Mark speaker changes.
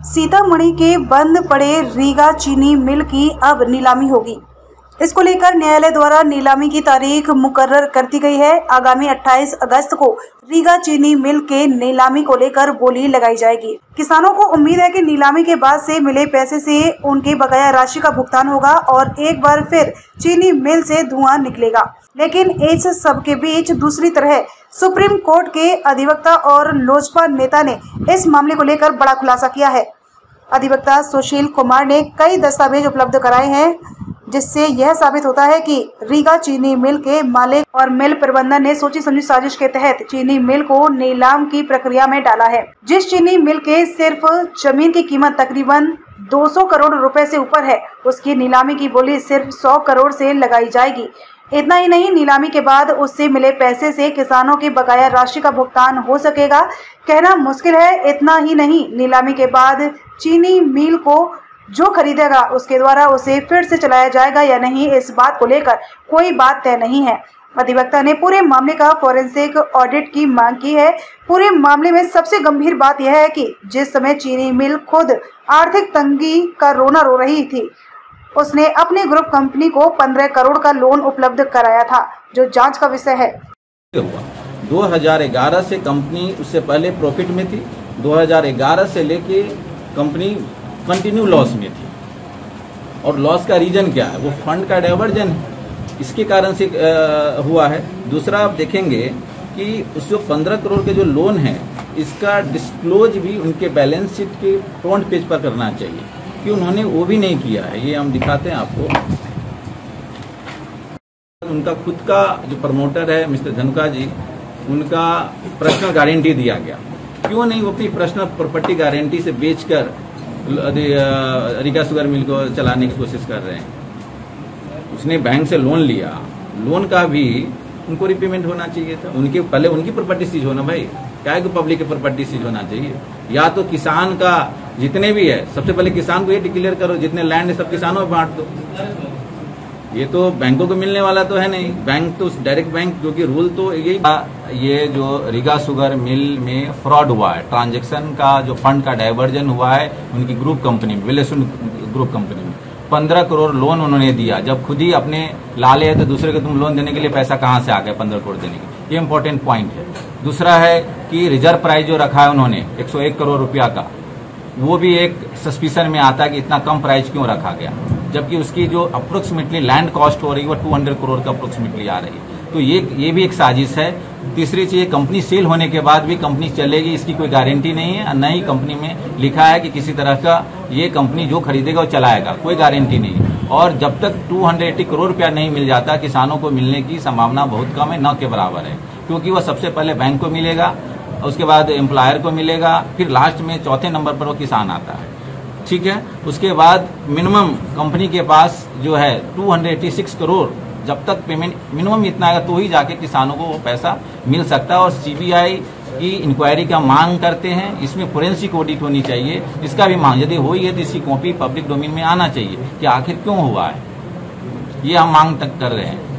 Speaker 1: सीतामढ़ी के बंद पड़े रीगा चीनी मिल की अब नीलामी होगी। इसको लेकर न्यायालय द्वारा नीलामी की तारीख मुकर्रर कर दी गई है। आगामी 28 अगस्त को रीगा चीनी मिल के नीलामी को लेकर बोली लगाई जाएगी। किसानों को उम्मीद है कि नीलामी के बाद से मिले पैसे से उनकी बकाया राशि का भुगतान होगा और एक बार फिर चीनी मिल से धुआं निकलेगा। लेकिन इस सब के बीच दूसरी तरह सुप्रीम कोर्ट के अधिवक्ता और लोजपा नेता ने इस मामले को लेकर बड़ा खुलासा किया है। अधिवक्ता सुशील कुमार ने कई दस्तावेज उपलब्ध कराए हैं, जिससे यह साबित होता है कि रीगा चीनी मिल के मालिक और मिल प्रबंधन ने सोची समझी साजिश के तहत चीनी मिल को नीलाम की प्रक्रिया में डाला है। जिस चीनी मिल के सिर्फ जमीन की कीमत तकरीबन 200 करोड़ रुपए से ऊपर है, उसकी नीलामी की बोली सिर्फ 100 करोड़ से लगाई जाएगी। इतना ही नहीं, नीलामी के बाद उससे मिले पैसे से किसानों की बकाया राशि का भुगतान हो सकेगा। कहना मुश्किल है। इतना ही नहीं, नीलामी के बाद चीनी मिल को जो खरीदेगा उसके द्वारा उसे फिर से चलाया जाएगा या नहीं, इस बात को लेकर कोई बात तय नहीं है। अधिवक्ता ने पूरे मामले का फॉरेंसिक ऑडिट की मांग की है। पूरे मामले में सबसे गंभीर बात यह है कि जिस समय चीनी मिल खुद आर्थिक तंगी का रोना रो रही थी, उसने अपनी ग्रुप कंपनी को 15 करोड़ का लोन उपलब्ध कराया था, जो जांच का विषय है।
Speaker 2: 2011 से कंपनी, उससे पहले प्रॉफिट में थी। 2011 से लेके कंपनी कंटिन्यू लॉस में थी। और लॉस का रीजन क्या है? वो फंड का डाइवर्जन है, इसके कारण से हुआ है। दूसरा, आप देखेंगे कि उस जो 15 करोड़ के जो लोन है, इसका डिस्क्लोज भी उनके बैलेंस शीट के फ्रंट पेज पर करना चाहिए, कि उन्होंने वो भी नहीं किया है। ये हम दिखाते हैं आपको। उनका खुद का जो प्रमोटर है मिस्टर धनुका जी, उनका पर्सनल गारंटी दिया गया। क्यों नहीं वो अपनी पर्सनल प्रॉपर्टी गारंटी से बेचकर रीगा शुगर मिल को चलाने की कोशिश कर रहे हैं? उसने बैंक से लोन लिया, लोन का भी उनको रिपेमेंट होना चाहिए था। उनके पहले उनकी प्रॉपर्टी सीज होना, भाई क्या है कि पब्लिक की प्रॉपर्टी सीज होना चाहिए। या तो किसान का जितने भी है, सबसे पहले किसान को ये डिक्लेयर करो, जितने लैंड है सब किसानों में बांट दो। ये तो बैंकों को मिलने वाला तो है नहीं। बैंक तो डायरेक्ट बैंक, क्योंकि रूल तो यही। ये जो रीगा शुगर मिल में फ्रॉड हुआ है, ट्रांजैक्शन का जो फंड का डाइवर्जन हुआ है उनकी ग्रुप कंपनी में, विलेसुन ग्रुप कंपनी में 15 करोड़ लोन उन्होंने दिया। जब खुद ही अपने लाले है तो दूसरे को तुम लोन देने के लिए पैसा कहाँ से आ गया 15 करोड़ देने के? ये इंपॉर्टेंट पॉइंट है। दूसरा है कि रिजर्व प्राइस जो रखा है उन्होंने 101 करोड़ रुपया का, वो भी एक सस्पिशन में आता है कि इतना कम प्राइस क्यों रखा गया, जबकि उसकी जो अप्रोक्सीमेटली लैंड कॉस्ट हो रही है वो 200 करोड़ का अप्रोक्सीमेटली आ रही है। तो ये भी एक साजिश है। तीसरी चीज, कंपनी सेल होने के बाद भी कंपनी चलेगी, इसकी कोई गारंटी नहीं है। न ही कंपनी में लिखा है कि किसी तरह का ये कंपनी जो खरीदेगा वो चलाएगा, कोई गारंटी नहीं है। और जब तक 280 करोड़ रुपया नहीं मिल जाता, किसानों को मिलने की संभावना बहुत कम है, न के बराबर है। क्योंकि वह सबसे पहले बैंक को मिलेगा, उसके बाद एम्प्लॉयर को मिलेगा, फिर लास्ट में चौथे नंबर पर वो किसान आता है। ठीक है, उसके बाद मिनिमम कंपनी के पास जो है 286 करोड़, जब तक पेमेंट मिनिमम इतना आएगा तो ही जाके किसानों को वो पैसा मिल सकता है। और सीबीआई की इंक्वायरी का मांग करते हैं, इसमें फोरेंसिक ऑडिट होनी चाहिए, इसका भी मांग यदि हुई है तो इसकी कॉपी पब्लिक डोमेन में आना चाहिए कि आखिर क्यों हुआ है। ये हम मांग तक कर रहे हैं।